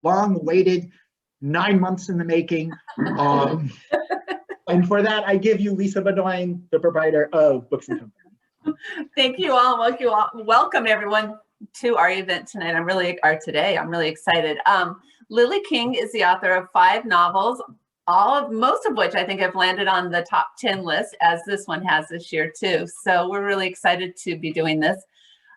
long-awaited, 9 months in the making. And for that, I give you Lisa Bedoin, the proprietor of Books and Company. Thank you all. Welcome everyone to our event tonight. Today. I'm really excited. Lily King is the author of 5 novels, most of which I think have landed on the top 10 list, as this one has this year too. So we're really excited to be doing this.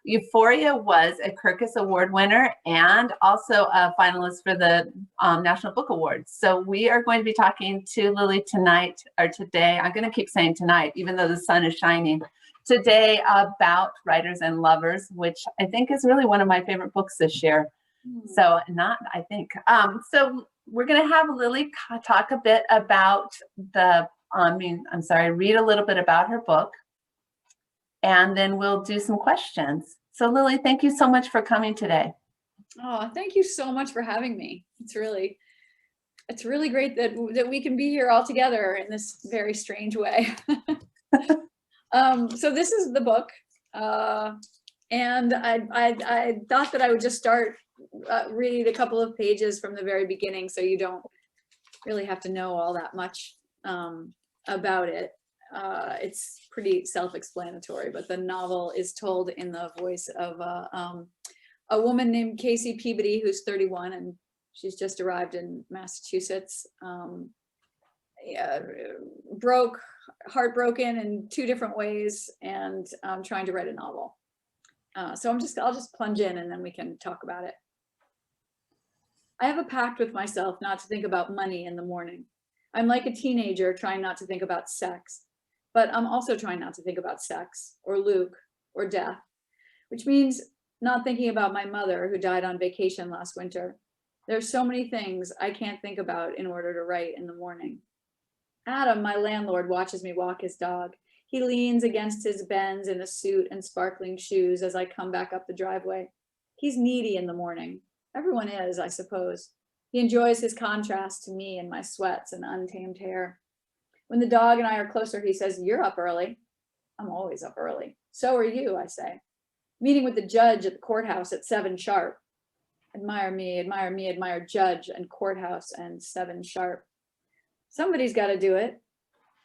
Euphoria was a Kirkus Award winner and also a finalist for the National Book Awards. So we are going to be talking to Lily today. I'm going to keep saying tonight, even though the sun is shining. Today about Writers and Lovers, which I think is really one of my favorite books this year. So so we're going to have Lily talk a bit about read a little bit about her book, and then we'll do some questions. So Lily, thank you so much for coming today. Oh, thank you so much for having me. It's really great that we can be here all together in this very strange way. So this is the book, and I thought that I would just start read a couple of pages from the very beginning, so you don't really have to know all that much about it. It's pretty self-explanatory, but the novel is told in the voice of a woman named Casey Peabody, who's 31, and she's just arrived in Massachusetts. Heartbroken in 2 different ways, and trying to write a novel. So I'll just plunge in, and then we can talk about it. I have a pact with myself not to think about money in the morning. I'm like a teenager trying not to think about sex, but I'm also trying not to think about sex or Luke or death, which means not thinking about my mother who died on vacation last winter. There's so many things I can't think about in order to write in the morning. Adam, my landlord, watches me walk his dog. He leans against his Benz in a suit and sparkling shoes as I come back up the driveway. He's needy in the morning. Everyone is, I suppose. He enjoys his contrast to me and my sweats and untamed hair. When the dog and I are closer, he says, "You're up early." I'm always up early. "So are you," I say. Meeting with the judge at the courthouse at 7 sharp. Admire me, admire judge and courthouse and 7 sharp. Somebody's got to do it.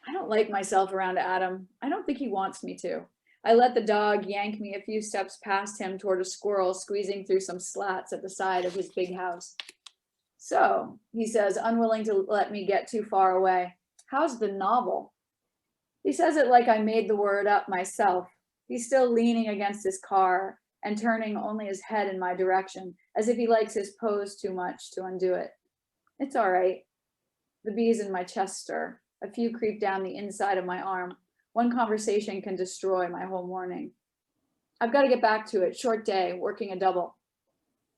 I don't like myself around Adam. I don't think he wants me to. I let the dog yank me a few steps past him toward a squirrel squeezing through some slats at the side of his big house. "So," he says, unwilling to let me get too far away, "how's the novel?" He says it like I made the word up myself. He's still leaning against his car and turning only his head in my direction, as if he likes his pose too much to undo it. It's all right. The bees in my chest stir. A few creep down the inside of my arm. One conversation can destroy my whole morning. I've got to get back to it. Short day, working a double.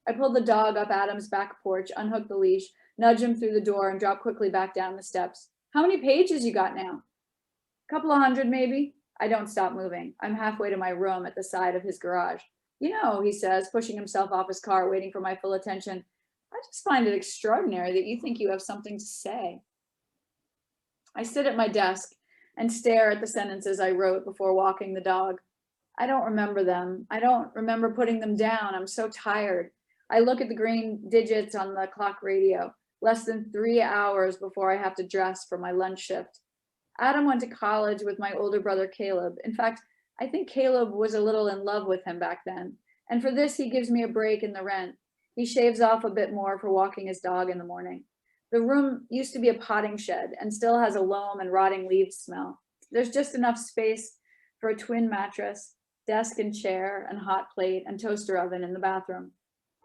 I pulled the dog up Adam's back porch, unhooked the leash, nudged him through the door, and dropped quickly back down the steps. "How many pages you got now?" "Couple of 100, maybe." I don't stop moving. I'm halfway to my room at the side of his garage. "You know," he says, pushing himself off his car, waiting for my full attention, "I just find it extraordinary that you think you have something to say." I sit at my desk and stare at the sentences I wrote before walking the dog. I don't remember them. I don't remember putting them down. I'm so tired. I look at the green digits on the clock radio. Less than 3 hours before I have to dress for my lunch shift. Adam went to college with my older brother, Caleb. In fact, I think Caleb was a little in love with him back then. And for this, he gives me a break in the rent. He shaves off a bit more for walking his dog in the morning. The room used to be a potting shed and still has a loam and rotting leaves smell. There's just enough space for a twin mattress, desk and chair, and hot plate and toaster oven in the bathroom.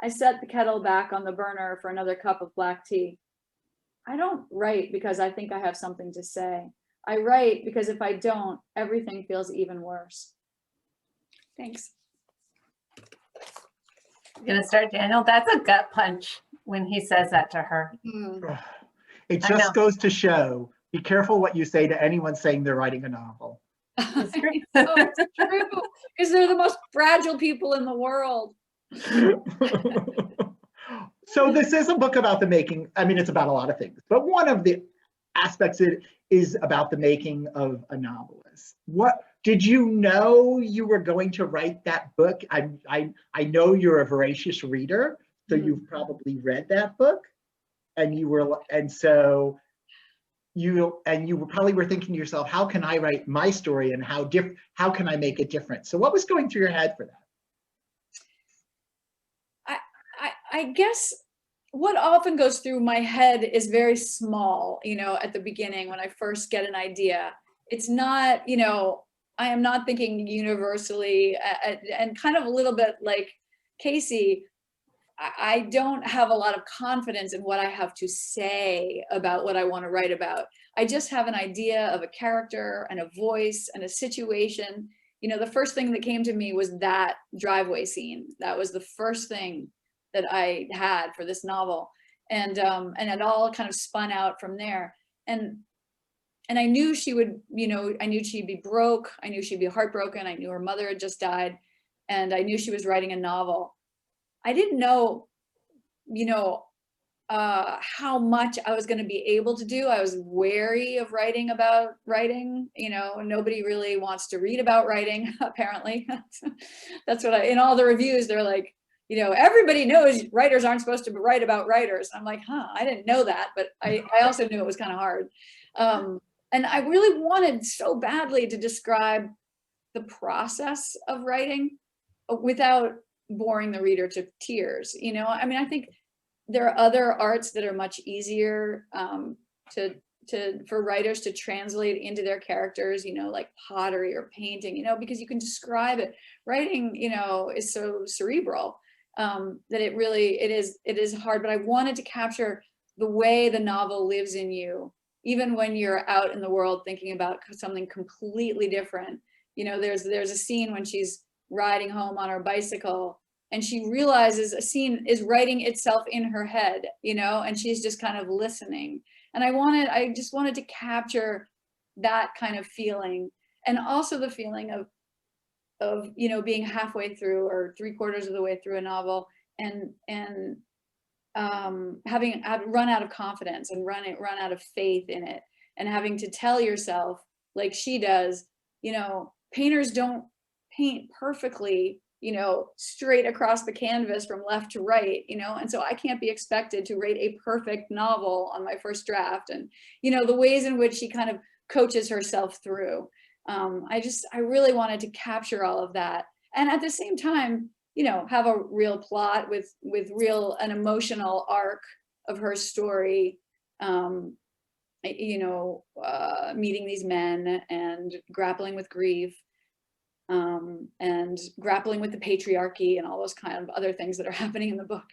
I set the kettle back on the burner for another cup of black tea. I don't write because I think I have something to say. I write because if I don't, everything feels even worse. Thanks. I'm gonna start, Daniel. That's a gut punch when he says that to her. It just goes to show, be careful what you say to anyone saying they're writing a novel. It's true, because they're the most fragile people in the world. So this is a book about the making. I mean, it's about a lot of things, but one of the aspects it is about the making of a novelist. What did you know you were going to write that book? I know you're a voracious reader, So you've probably read that book, and you were, and so you probably were thinking to yourself, how can I write my story, and how can I make it different? So what was going through your head for that? I guess what often goes through my head is very small, at the beginning when I first get an idea. It's not, I am not thinking universally, and kind of a little bit like Casey, I don't have a lot of confidence in what I have to say about what I want to write about. I just have an idea of a character and a voice and a situation. The first thing that came to me was that driveway scene. That was the first thing that I had for this novel. And it all kind of spun out from there. And I knew she would, I knew she'd be broke. I knew she'd be heartbroken. I knew her mother had just died. And I knew she was writing a novel. I didn't know, how much I was going to be able to do. I was wary of writing about writing. Nobody really wants to read about writing, apparently. That's what in all the reviews, they're like, everybody knows writers aren't supposed to write about writers. I'm like, I didn't know that, but I also knew it was kind of hard. And I really wanted so badly to describe the process of writing without boring the reader to tears. I think there are other arts that are much easier for writers to translate into their characters, like pottery or painting, because you can describe it. Writing, is so cerebral that it is hard. But I wanted to capture the way the novel lives in you, even when you're out in the world thinking about something completely different. There's a scene when she's riding home on her bicycle, and she realizes a scene is writing itself in her head, and she's just kind of listening. And I just wanted to capture that kind of feeling, and also the feeling of being halfway through or 3/4 of the way through a novel and having run out of confidence and run out of faith in it, and having to tell yourself, like she does, painters don't paint perfectly, straight across the canvas from left to right, and so I can't be expected to write a perfect novel on my first draft. And, the ways in which she kind of coaches herself through. I really wanted to capture all of that. And at the same time, have a real plot with an emotional arc of her story, meeting these men and grappling with grief, and grappling with the patriarchy and all those kind of other things that are happening in the book.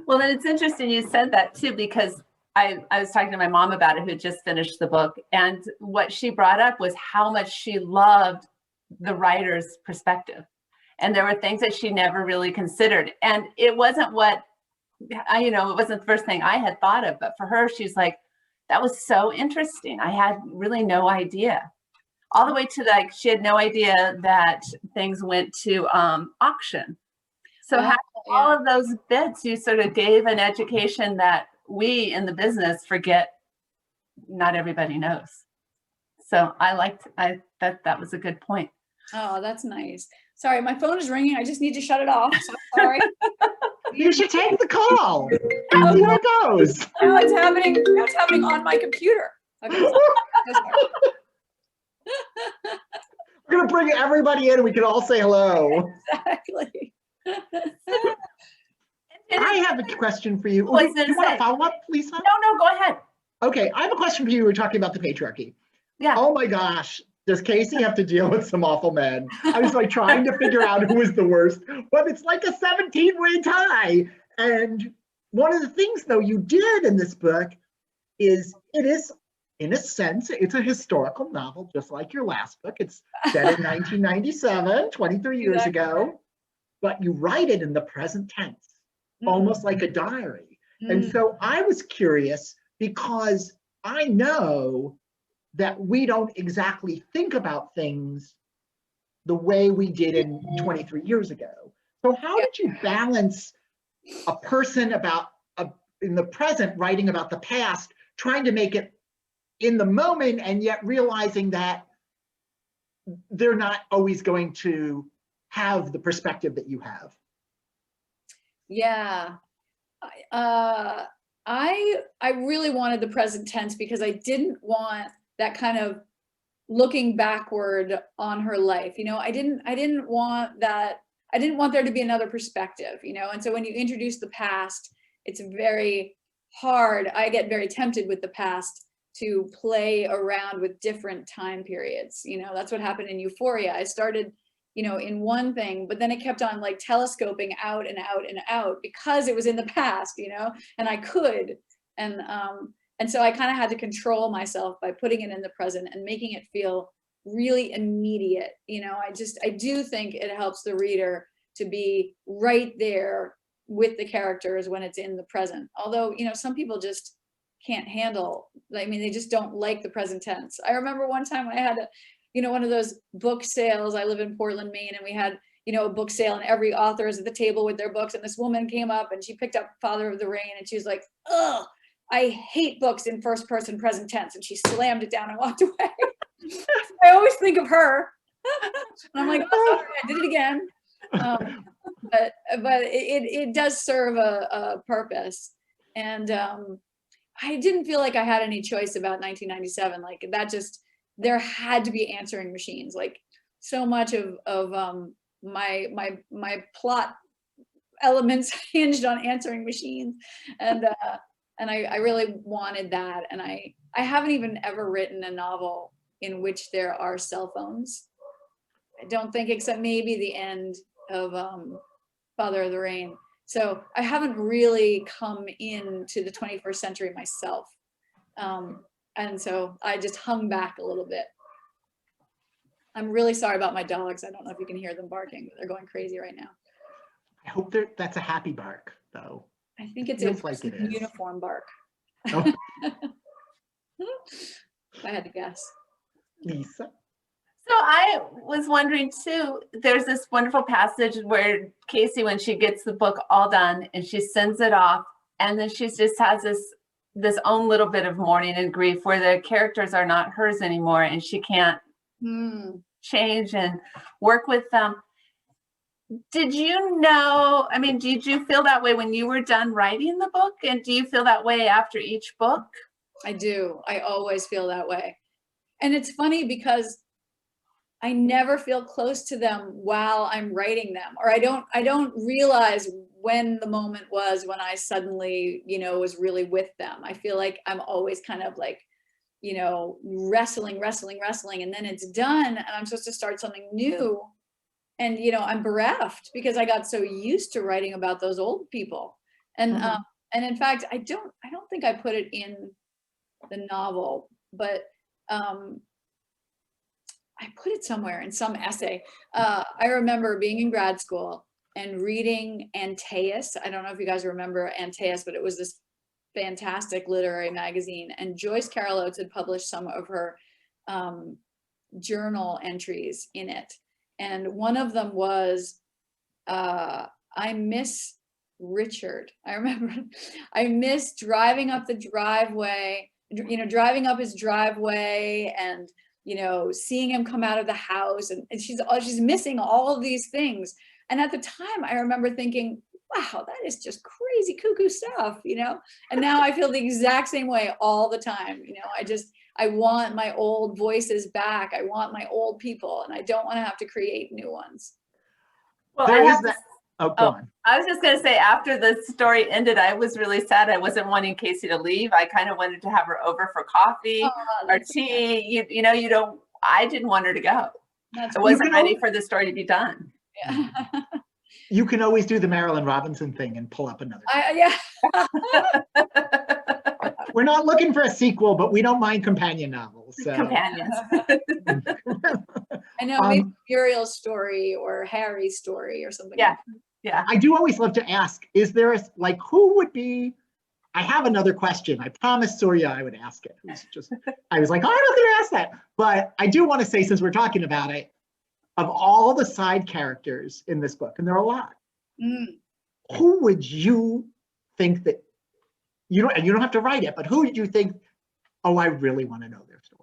Well, then it's interesting you said that too, because I was talking to my mom about it, who had just finished the book, and what she brought up was how much she loved the writer's perspective. And there were things that she never really considered. And it wasn't it wasn't the first thing I had thought of, but for her, she's like, that was so interesting. I had really no idea. All the way to she had no idea that things went to auction. So all of those bits, you sort of gave an education that we in the business forget not everybody knows. So that was a good point. Oh, that's nice. Sorry, my phone is ringing. I just need to shut it off. So sorry. You should take the call. See how it goes. No, it's happening on my computer. Okay. We're gonna bring everybody in and we can all say hello. Exactly. I have a question for you. Oh, Do you want to follow up, Lisa? No, go ahead. Okay, I have a question for you. We're talking about the patriarchy. Yeah. Oh my gosh, does Casey have to deal with some awful men? I was trying to figure out who was the worst, but it's like a 17-way tie. And one of the things, though, you did in this book is it is, in a sense, it's a historical novel, just like your last book. It's set in 1997, 23 years ago, but you write it in the present tense. Almost like a diary. And so I was curious, because I know that we don't exactly think about things the way we did in 23 years ago. So how did you balance a person in the present writing about the past, trying to make it in the moment, and yet realizing that they're not always going to have the perspective that you have? Yeah. I really wanted the present tense because I didn't want that kind of looking backward on her life. You know, I didn't want that. I didn't want there to be another perspective, you know? And so when you introduce the past, it's very hard. I get very tempted with the past to play around with different time periods. You know, that's what happened in Euphoria. I started, you know, in one thing, but then it kept on like telescoping out and out and out because it was in the past, you know, and I could. And so I kind of had to control myself by putting it in the present and making it feel really immediate. You know, I do think it helps the reader to be right there with the characters when it's in the present. Although, you know, some people just can't handle, I mean, they just don't like the present tense. I remember one time I had one of those book sales. I live in Portland, Maine, and we had, you know, a book sale and every author is at the table with their books. And this woman came up and she picked up Father of the Rain and she was like, "Ugh, I hate books in first person present tense." And she slammed it down and walked away. I always think of her. And I'm like, "Oh, sorry, I did it again." But it does serve a purpose. And I didn't feel like I had any choice about 1997. Like that just, there had to be answering machines. Like so much of my plot elements hinged on answering machines. And I really wanted that. And I haven't even ever written a novel in which there are cell phones. I don't think, except maybe the end of Father of the Rain. So I haven't really come into the 21st century myself. And so I just hung back a little bit. I'm really sorry about my dogs. I don't know if you can hear them barking, but they're going crazy right now. I hope that's a happy bark, though. I think it's Feels a like it is. uniform bark. Oh, If I had to guess. Lisa. So I was wondering too, there's this wonderful passage where Casey, when she gets the book all done and she sends it off, and then she just has this own little bit of mourning and grief where the characters are not hers anymore and she can't change and work with them. Did you know, I mean, did you feel that way when you were done writing the book? And do you feel that way after each book? I do. I always feel that way. And it's funny because I never feel close to them while I'm writing them, or I don't realize when the moment was when I suddenly, you know, was really with them. I feel like I'm always kind of like, you know, wrestling, and then it's done and I'm supposed to start something new. And, you know, I'm bereft because I got so used to writing about those old people. And, and in fact, I don't think I put it in the novel, but, I put it somewhere in some essay. I remember being in grad school and reading Antaeus. I don't know if you guys remember Antaeus, but it was this fantastic literary magazine. And Joyce Carol Oates had published some of her journal entries in it. And one of them was, I miss Richard. I remember I miss driving up the driveway, you know, driving up his driveway and, you know, seeing him come out of the house, and she's missing all of these things. And at the time I remember thinking, wow, that is just crazy cuckoo stuff, you know? And now I feel the exact same way all the time. You know, I want my old voices back. I want my old people, and I don't want to have to create new ones. Well, There is that. Oh, go on. I was just going to say, after the story ended, I was really sad. I wasn't wanting Casey to leave. I kind of wanted to have her over for coffee or tea. You know, I didn't want her to go. I wasn't ready for the story to be done. Yeah. You can always do the Marilyn Robinson thing and pull up another. Yeah. We're not looking for a sequel, but we don't mind companion novels. So. Companions. I know, maybe Muriel's story or Harry's story or something. Yeah. Yeah. I do always love to ask, is there who would be, I have another question. I promised Surya I would ask it. I was like, oh, I'm not going to ask that. But I do want to say, since we're talking about it, of all the side characters in this book, and there are a lot, who would you think that, you don't have to write it, but who did you think, oh, I really want to know their story?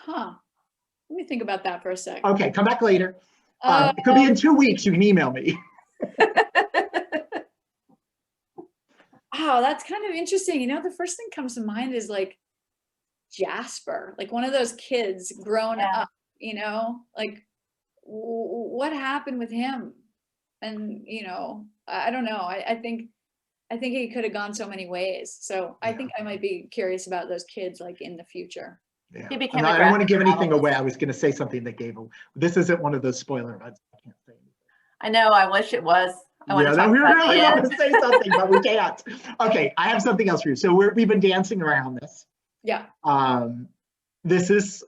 Let me think about that for a second. Okay, come back later. It could be in 2 weeks. You can email me. Oh, that's kind of interesting. You know, the first thing comes to mind is like Jasper, like one of those kids grown Yeah. up, you know, like what happened with him? And, you know, I don't know. I think he could have gone so many ways. So I think I might be curious about those kids like in the future. Yeah. He became I a don't want to graphic give anything novelist. away. I was going to say something that gave. This isn't one of those spoiler events. I can't say anything. I know. I wish it was. I want Yeah, to no, talk we about really the want end. to say something, but we can't. Okay, I have something else for you. So we've been dancing around this. Yeah. This is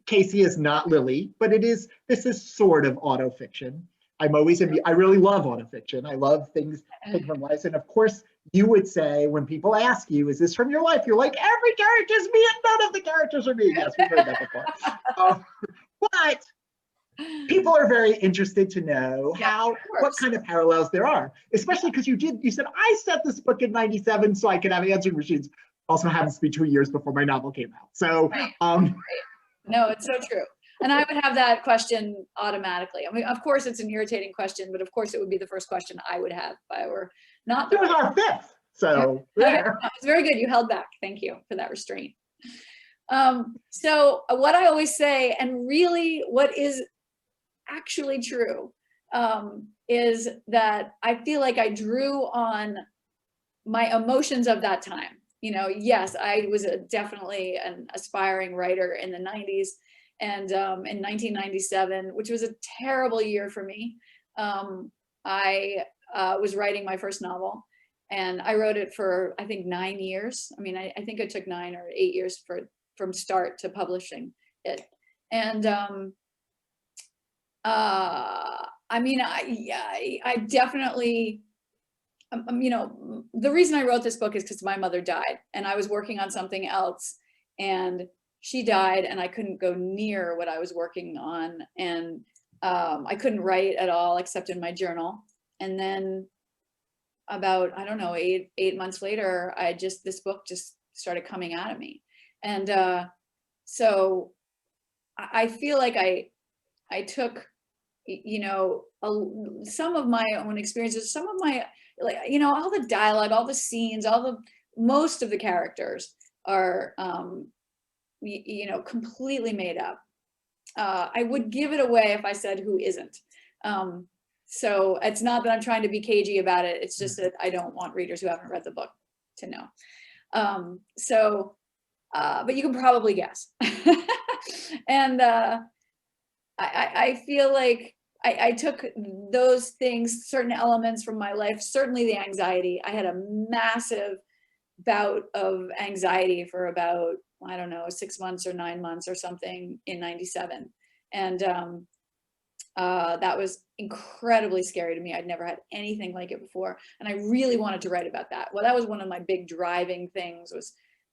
Casey is not Lily, but this is sort of autofiction. I really love autofiction. I love things taken from life. And of course, you would say when people ask you, is this from your life? You're like, every character's me and none of the characters are me. Yes, we've heard that before. But people are very interested to know what kind of parallels there are, especially because you said, I set this book in 97 so I could have answering machines. Also happens to be 2 years before my novel came out. So, no, it's so true. And I would have that question automatically. I mean, of course, it's an irritating question, but of course, it would be the first question I would have if I were not the. It was our fifth. So there. No, it's very good. You held back. Thank you for that restraint. So what I always say, and really what is actually true, is that I feel like I drew on my emotions of that time. You know, yes, I was definitely an aspiring writer in the 90s. And in 1997, which was a terrible year for me, I was writing my first novel, and I wrote it for, I think, 9 years. I mean, I think it took 9 or 8 years from start to publishing it. And I mean, I definitely, you know, the reason I wrote this book is because my mother died, and I was working on something else, and she died, and I couldn't go near what I was working on, and I couldn't write at all except in my journal. And then about, I don't know, eight months later, this book just started coming out of me. And so I feel like I took, you know, some of my own experiences, some of my, like, you know, all the dialogue, all the scenes, most of the characters are, you know, completely made up. I would give it away if I said who isn't. So it's not that I'm trying to be cagey about it. It's just that I don't want readers who haven't read the book to know. But you can probably guess. And I feel like I took those things, certain elements from my life, certainly the anxiety. I had a massive bout of anxiety for about, I don't know, 6 months or 9 months or something in 97. And that was incredibly scary to me. I'd never had anything like it before. And I really wanted to write about that. Well, that was one of my big driving things,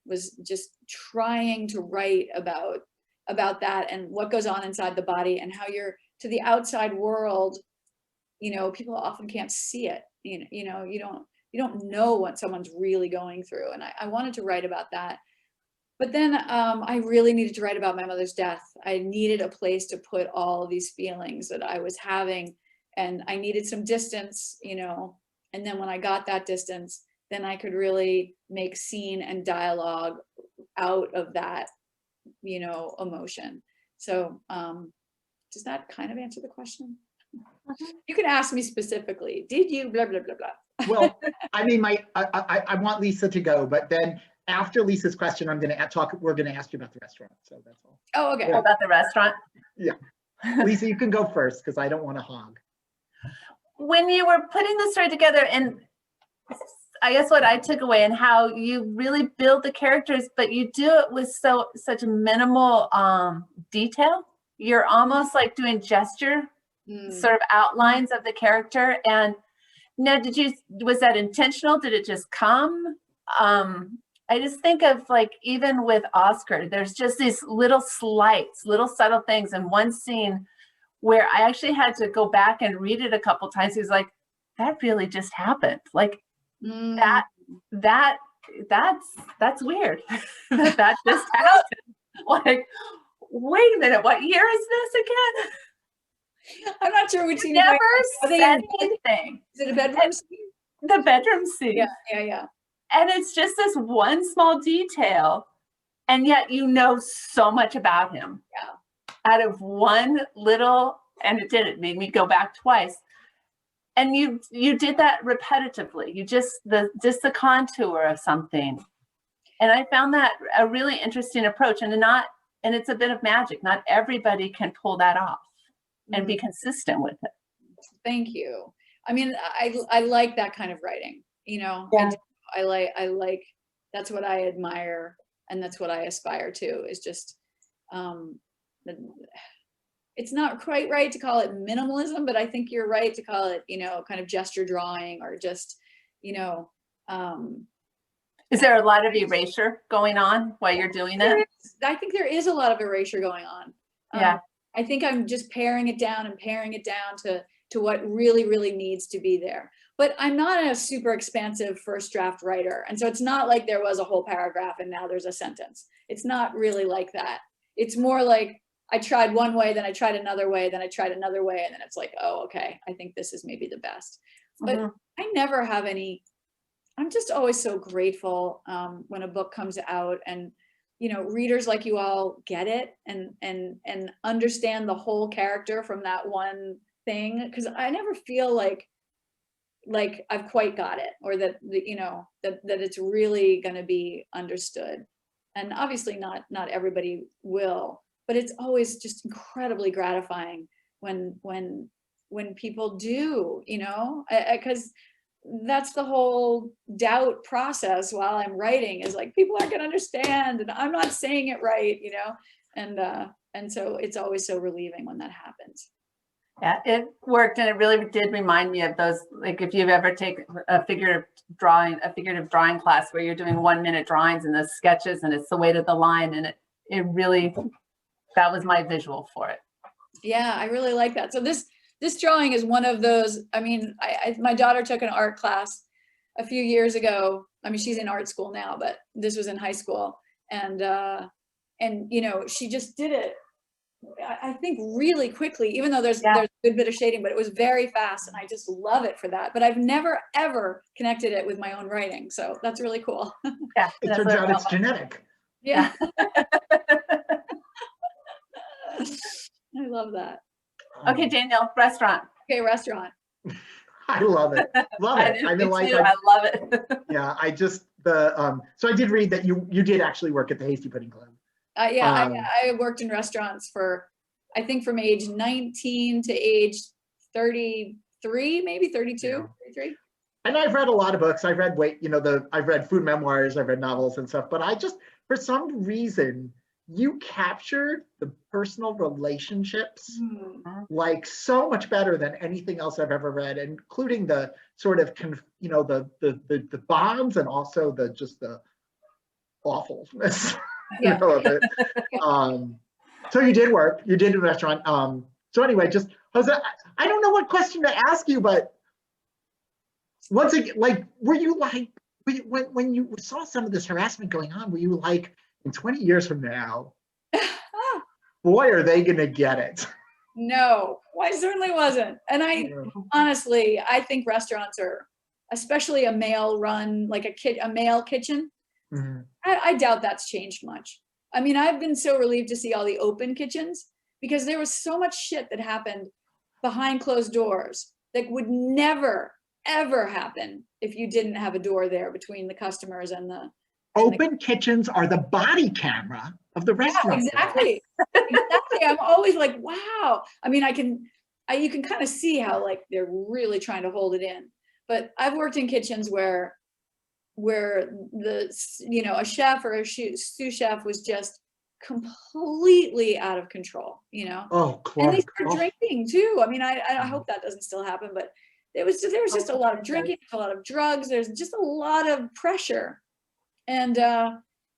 was just trying to write about that and what goes on inside the body, and how you're, to the outside world, you know, people often can't see it. You know, you don't know what someone's really going through. And I wanted to write about that. But then I really needed to write about my mother's death. I needed a place to put all these feelings that I was having, and I needed some distance, you know. And then when I got that distance, then I could really make scene and dialogue out of that, you know, emotion. So does that kind of answer the question? You can ask me specifically, did you blah, blah, blah, blah. Well, I mean, I want Lisa to go, but then after Lisa's question, we're going to ask you about the restaurant. So that's all. Oh, okay. Yeah. About the restaurant? Yeah. Lisa, you can go first because I don't want to hog. When you were putting the story together, and I guess what I took away, and how you really build the characters, but you do it with such minimal detail. You're almost like doing gesture sort of outlines of the character. And now, was that intentional? Did it just come? I just think of, like, even with Oscar, there's just these little slights, little subtle things in one scene where I actually had to go back and read it a couple times. He was like, that really just happened. Like that's weird. that just happened. Like, wait a minute, what year is this again? I'm not sure which scene. Never Are they said in- anything. Is it a bedroom scene? The bedroom scene. Yeah. And it's just this one small detail, and yet you know so much about him. Yeah. Out of one little, and it made me go back twice. And you did that repetitively. You just the contour of something. And I found that a really interesting approach, and it's a bit of magic. Not everybody can pull that off and be consistent with it. Thank you. I mean, I like that kind of writing, you know. Yeah. I like that's what I admire, and that's what I aspire to, is just it's not quite right to call it minimalism, but I think you're right to call it, you know, kind of gesture drawing, or just, you know, is there a lot of erasure going on while you're doing it? I think there is a lot of erasure going on. Yeah. I think I'm just paring it down to what really, really needs to be there. But I'm not a super expansive first draft writer. And so it's not like there was a whole paragraph and now there's a sentence. It's not really like that. It's more like I tried one way, then I tried another way, then I tried another way. And then it's like, oh, okay, I think this is maybe the best. But I never have any, I'm just always so grateful when a book comes out, and, you know, readers like you all get it and understand the whole character from that one thing. Cause I never feel like I've quite got it, or that you know, that it's really going to be understood. And obviously not everybody will, but it's always just incredibly gratifying when people do, you know, because that's the whole doubt process while I'm writing, is like, people aren't going to understand and I'm not saying it right, you know, and so it's always so relieving when that happens. Yeah, it worked, and it really did remind me of those, like if you've ever taken a figurative drawing class where you're doing 1 minute drawings and the sketches, and it's the weight of the line, and it really, that was my visual for it. Yeah, I really like that. So this drawing is one of those. I mean, my daughter took an art class a few years ago. I mean, she's in art school now, but this was in high school, and you know, she just did it, I think, really quickly, even though there's a good bit of shading, but it was very fast, and I just love it for that. But I've never ever connected it with my own writing, so that's really cool. Yeah, it turns out it's genetic. Yeah. I love that. Okay, Danielle, restaurant. Okay, restaurant. I love it. Love it. I love it. Yeah, I just so I did read that you did actually work at the Hasty Pudding Club. Yeah, I worked in restaurants for, I think, from age 19 to age 33, maybe 32, yeah. 33. And I've read a lot of books. I've read I've read food memoirs, I've read novels and stuff, but I just, for some reason, you captured the personal relationships like so much better than anything else I've ever read, including the sort of, you know, the bonds, and also the awfulness. Yeah. You know, of it. So you did a restaurant. So anyway, just Jose, I don't know what question to ask you, but once again, like, were you like, when you saw some of this harassment going on, were you like, in 20 years from now, boy, are they gonna get it? No, I certainly wasn't. And honestly, I think restaurants are, especially a male run, like a male kitchen, I doubt that's changed much. I mean, I've been so relieved to see all the open kitchens, because there was so much shit that happened behind closed doors that would never, ever happen if you didn't have a door there between the customers and the open kitchens are the body camera of the restaurant. Yeah, exactly. Exactly. I'm always like, wow. I mean, you can kind of see how, like, they're really trying to hold it in. But I've worked in kitchens where the, you know, a chef or a sous chef was just completely out of control, you know. Oh, Clark. And they start drinking too. I mean, I hope that doesn't still happen, but there was just a lot of drinking, a lot of drugs. There's just a lot of pressure. And,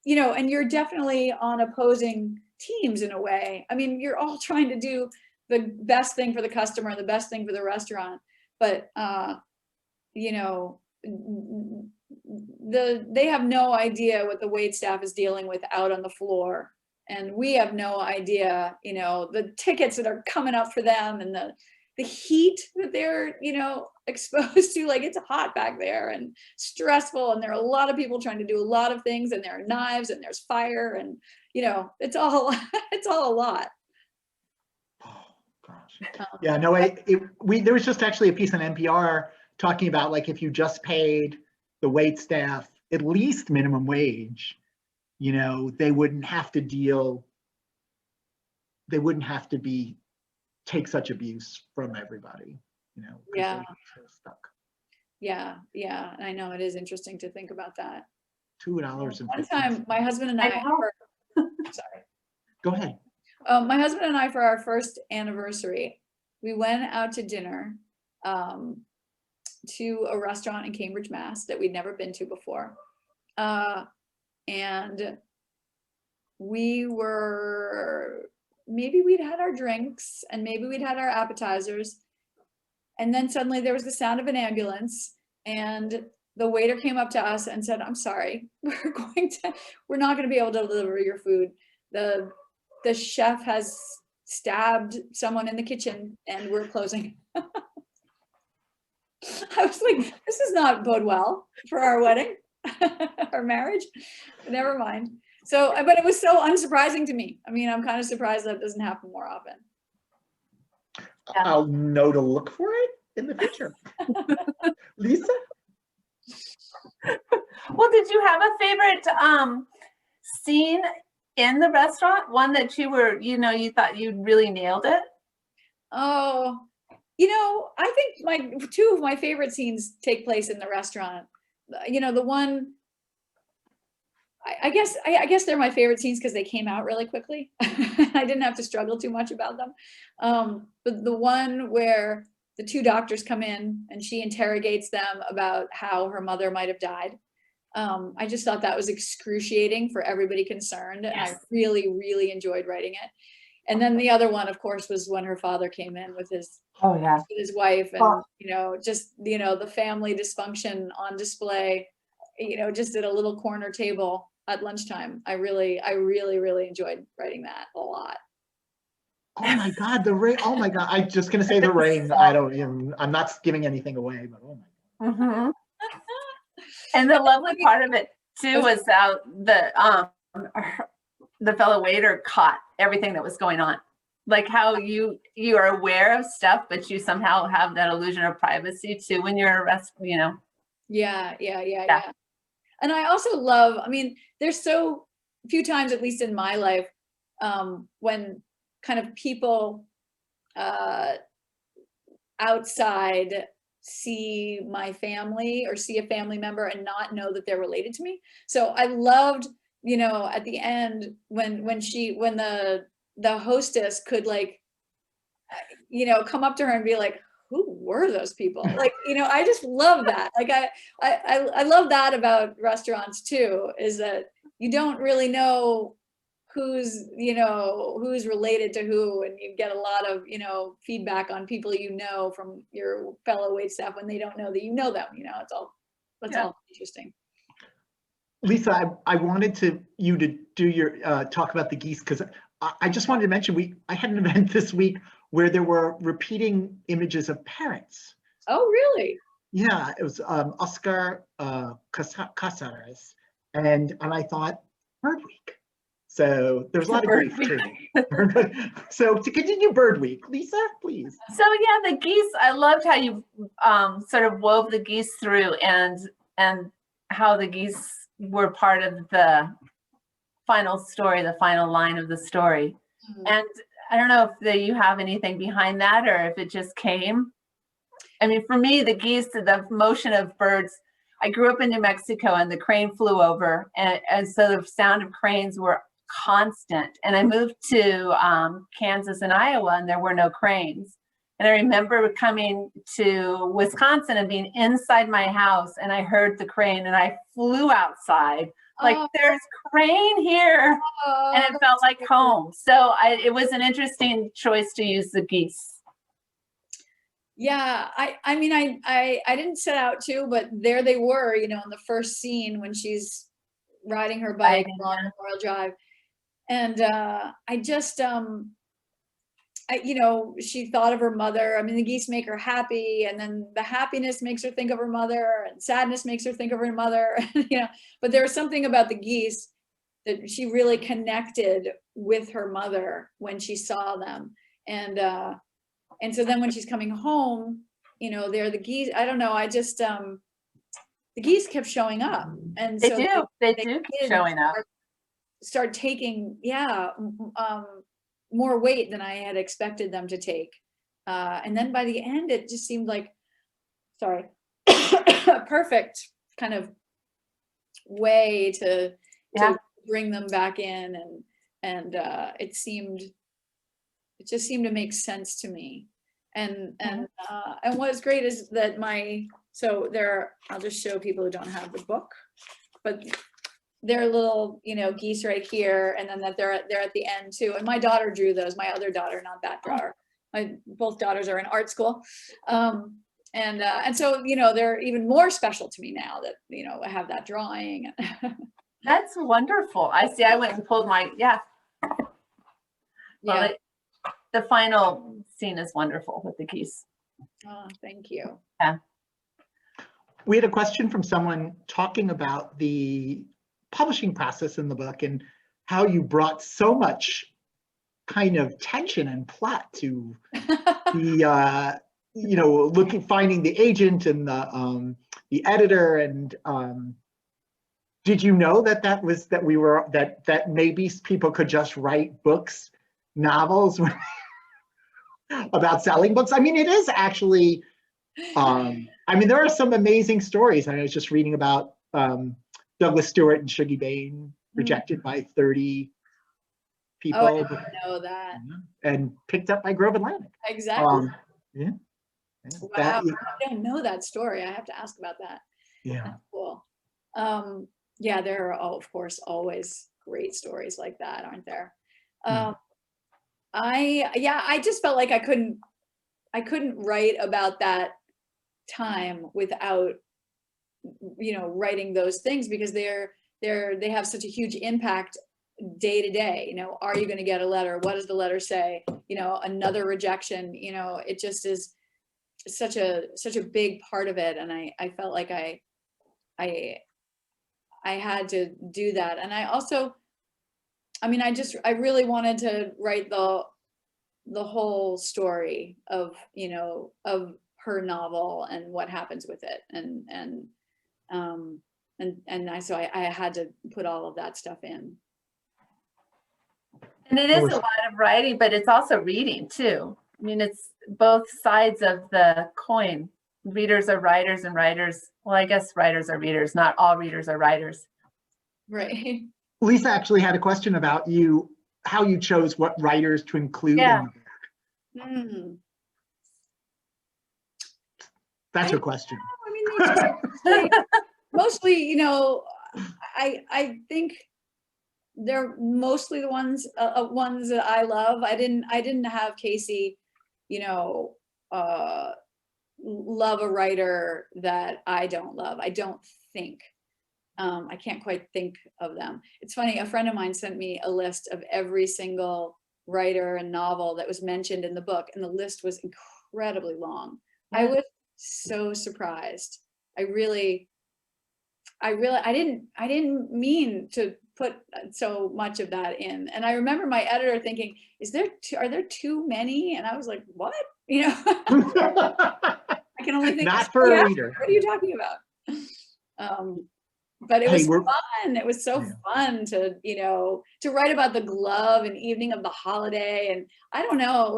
you know, and you're definitely on opposing teams in a way. I mean, you're all trying to do the best thing for the customer and the best thing for the restaurant. But, you know, they have no idea what the wait staff is dealing with out on the floor. And we have no idea, you know, the tickets that are coming up for them and the heat that they're, you know, exposed to. Like, it's hot back there and stressful, and there are a lot of people trying to do a lot of things, and there are knives and there's fire, and, you know, it's all it's all a lot. Oh gosh. Yeah, no, there was just actually a piece on NPR talking about, like, if you just paid the wait staff at least minimum wage, you know, they wouldn't have to take such abuse from everybody, you know. Yeah. They're stuck. Yeah, I know, it is interesting to think about that. $2 and One time, my husband and I sorry. Go ahead. My husband and I, for our first anniversary, we went out to dinner to a restaurant in Cambridge, Mass. That we'd never been to before. And maybe we'd had our drinks and maybe we'd had our appetizers. And then suddenly there was the sound of an ambulance, and the waiter came up to us and said, "I'm sorry, we're not going to be able to deliver your food. The chef has stabbed someone in the kitchen and we're closing." I was like, this does not bode well for our wedding, our marriage. But never mind. So, but it was so unsurprising to me. I mean, I'm kind of surprised that doesn't happen more often. I'll know to look for it in the future. Lisa? Well, did you have a favorite scene in the restaurant? One that you thought you really nailed it? Oh, you know, I think two of my favorite scenes take place in the restaurant. You know, the one, I guess they're my favorite scenes because they came out really quickly. I didn't have to struggle too much about them. But the one where the two doctors come in and she interrogates them about how her mother might have died. I just thought that was excruciating for everybody concerned. Yes. And I really, really enjoyed writing it. And then the other one, of course, was when her father came in with his wife, and the family dysfunction on display, just at a little corner table at lunchtime. I really, really enjoyed writing that a lot. Oh my God, the rain! Oh my God, I'm just gonna say the rain. I'm not giving anything away, but oh my God. Mm-hmm. And the lovely part of it too was that the fellow waiter caught everything that was going on, like how you are aware of stuff, but you somehow have that illusion of privacy too when you're arrested. Yeah. And I also love. I mean, there's so few times, at least in my life, when kind of people outside see my family or see a family member and not know that they're related to me. So I loved, at the end when the hostess could come up to her and be like, who were those people? I just love that. I love that about restaurants too, is that you don't really know who's related to who, and you get a lot of feedback on people from your fellow wait staff when they don't know that you know them. It's all all interesting. Lisa, I wanted you to do your talk about the geese, because I just wanted to mention I had an event this week where there were repeating images of parents. Oh, really? Yeah, it was Oscar Casares, and I thought, Bird Week. So there's a lot of grief too. So to continue Bird Week, Lisa, please. So yeah, the geese, I loved how you sort of wove the geese through, and how the geese were part of the final story, the final line of the story. Mm-hmm. And I don't know if you have anything behind that, or if it just came. I mean, for me, the geese, the motion of birds, I grew up in New Mexico and the crane flew over, and so the sound of cranes were constant. And I moved to Kansas and Iowa, and there were no cranes. And I remember coming to Wisconsin and being inside my house, and I heard the crane, and I flew outside like, there's crane here, and it felt like home. So it was an interesting choice to use the geese. Yeah, I mean, I didn't set out to, but there they were, in the first scene when she's riding her bike along Memorial Drive. And I just, you know, she thought of her mother. I mean, the geese make her happy, and then the happiness makes her think of her mother, and sadness makes her think of her mother. You know, but there was something about the geese that she really connected with her mother when she saw them. And so then when she's coming home, you know, they're the geese. I don't know. I just the geese kept showing up, and They so do. They do keep showing up. start taking, yeah, more weight than I had expected them to take. And then by the end, it just seemed like, sorry, a perfect kind of way to bring them back in, and it just seemed to make sense to me. And what's great is that I'll just show people who don't have the book, but they're little, you know, geese right here, and then that they're at the end too. And my daughter drew those. My other daughter, not that daughter. Both daughters are in art school, and so, you know, they're even more special to me now that, you know, I have that drawing. That's wonderful. I see. I went and pulled my Well, the final scene is wonderful with the geese. Oh, thank you. Yeah. We had a question from someone talking about the publishing process in the book and how you brought so much kind of tension and plot to the you know, finding the agent and the editor. And did you know that maybe people could just write books, novels about selling books? I mean, it is actually, I mean, there are some amazing stories. I was just reading about Douglas Stewart and Shuggie Bain, rejected by 30 people. Oh, I didn't know that. And picked up by Grove Atlantic. Exactly. Yeah. Wow, That, I don't know that story. I have to ask about that. yeah. That's cool. Yeah, there are, of course, always great stories like that, aren't there? I just felt like I couldn't write about that time without, you know, writing those things, because they have such a huge impact day to day. You know, are you going to get a letter? What does the letter say? You know, another rejection, you know, it just is such a big part of it. And I felt like I had to do that. And I also, I mean, I really wanted to write the whole story of, you know, of her novel and what happens with it. So I had to put all of that stuff in. And it is a lot of writing, but it's also reading too. I mean, it's both sides of the coin. Readers are writers, and writers, well, I guess writers are readers. Not all readers are writers. Right. Lisa actually had a question about how you chose what writers to include in the book. That's her question. I mean, mostly, you know, I think they're mostly the ones that I love. I didn't have Casey, you know, love a writer that I don't love. I don't think. I can't quite think of them. It's funny, a friend of mine sent me a list of every single writer and novel that was mentioned in the book, and the list was incredibly long. Yeah. I was so surprised. I didn't mean to put so much of that in. And I remember my editor thinking, are there too many? And I was like, what? You know, I can only think, not for a reader. What are you talking about? But it was fun. It was so fun to, you know, to write about the glove and evening of the holiday. And I don't know,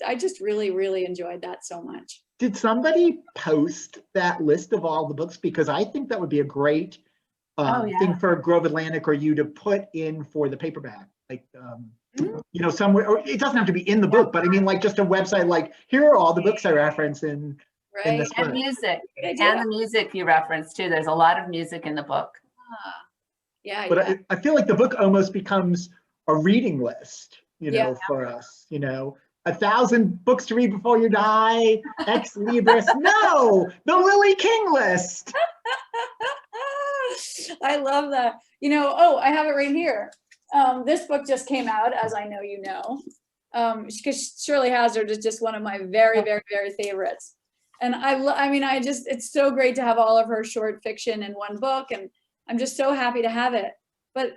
I just really, really enjoyed that so much. Did somebody post that list of all the books? Because I think that would be a great thing for Grove Atlantic or you to put in for the paperback. Like, you know, somewhere, or it doesn't have to be in the book, but I mean, like just a website, like here are all the books I reference in this book. And music. And the music you reference too. There's a lot of music in the book. Yeah. But I feel like the book almost becomes a reading list, you know, for us, you know. 1,000 books to read before you die, ex libris. No, the Lily King list. I love that. You know, I have it right here. This book just came out, as I know you know, because Shirley Hazard is just one of my very, very, very favorites. And I mean, it's so great to have all of her short fiction in one book, and I'm just so happy to have it. But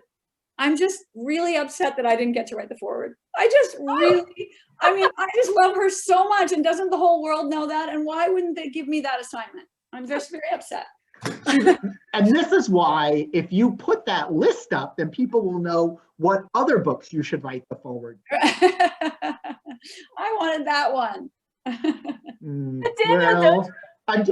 I'm just really upset that I didn't get to write the foreword. I just really, I mean, I just love her so much, and doesn't the whole world know that? And why wouldn't they give me that assignment? I'm just very upset. And this is why, if you put that list up, then people will know what other books you should write the foreword. I wanted that one. Well,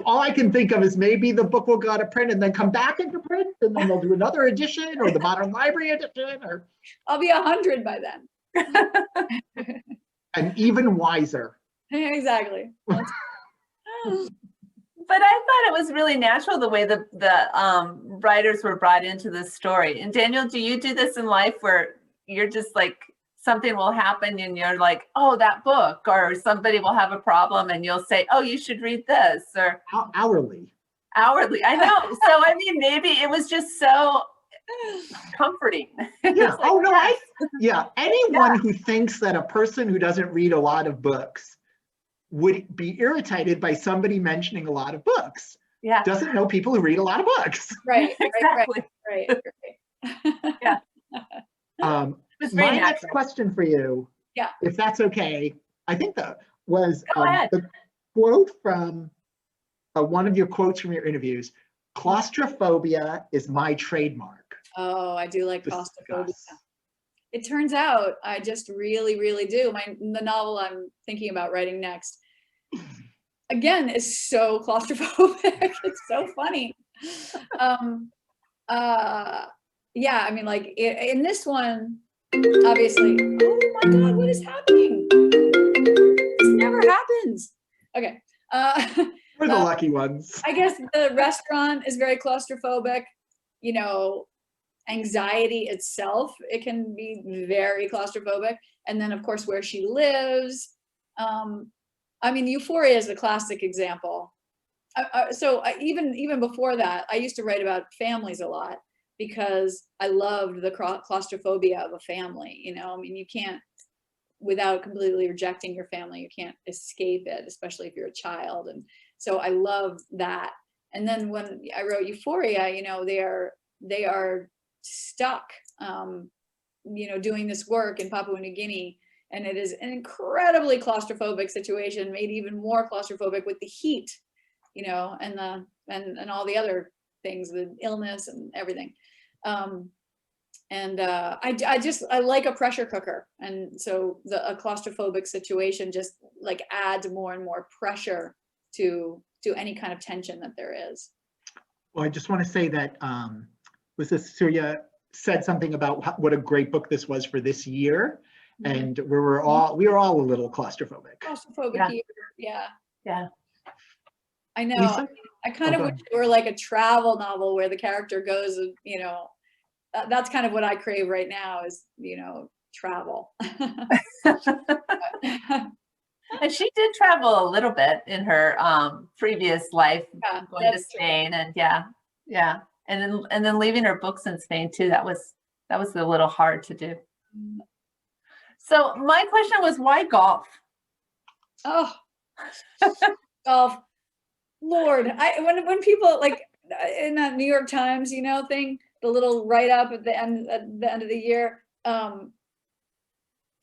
all I can think of is maybe the book will go out of print and then come back into print, and then they'll do another edition, or the Modern Library edition, or I'll be 100 by then. and even wiser. Exactly. But I thought it was really natural the way the writers were brought into the story. And Daniel, do you do this in life where you're just like, something will happen and you're like, oh, that book, or somebody will have a problem and you'll say, oh, you should read this, or Hourly. I know. So, I mean, maybe it was just so comforting. Yeah. Like, Oh, no. yes. Yeah. Anyone who thinks that a person who doesn't read a lot of books would be irritated by somebody mentioning a lot of books doesn't know people who read a lot of books. Right. Exactly. Right. Yeah. My next question for you, if that's okay, I think that was the quote from one of your quotes from your interviews. Claustrophobia is my trademark. Oh, I do like claustrophobia. It turns out I just really, really do. The novel I'm thinking about writing next, again, is so claustrophobic. It's so funny. Yeah, I mean, like in this one, obviously, oh my God, what is happening? This never happens. Okay. We're the lucky ones. I guess the restaurant is very claustrophobic. You know, anxiety itself, it can be very claustrophobic. And then, of course, where she lives. I mean, Euphoria is a classic example. Even before that, I used to write about families a lot, because I loved the claustrophobia of a family. You know, I mean, you can't, without completely rejecting your family, you can't escape it, especially if you're a child. And so I love that. And then when I wrote Euphoria, you know, they are stuck, you know, doing this work in Papua New Guinea. And it is an incredibly claustrophobic situation, made even more claustrophobic with the heat, you know, and all the other things, the illness and everything. I like a pressure cooker. And so a claustrophobic situation just like adds more and more pressure to any kind of tension that there is. Well, I just want to say that was this Surya said something about what a great book this was for this year. Mm-hmm. And we were all a little claustrophobic. Claustrophobic, yeah. I know. Lisa? I kind of wish it were like a travel novel where the character goes, you know, that's kind of what I crave right now is, you know, travel. And she did travel a little bit in her previous life, going to Spain, true. And and then leaving her books in Spain too. That was a little hard to do. So my question was, why golf? Oh, golf. Lord, when people like in that New York Times, you know, thing, the little write up at the end of the year,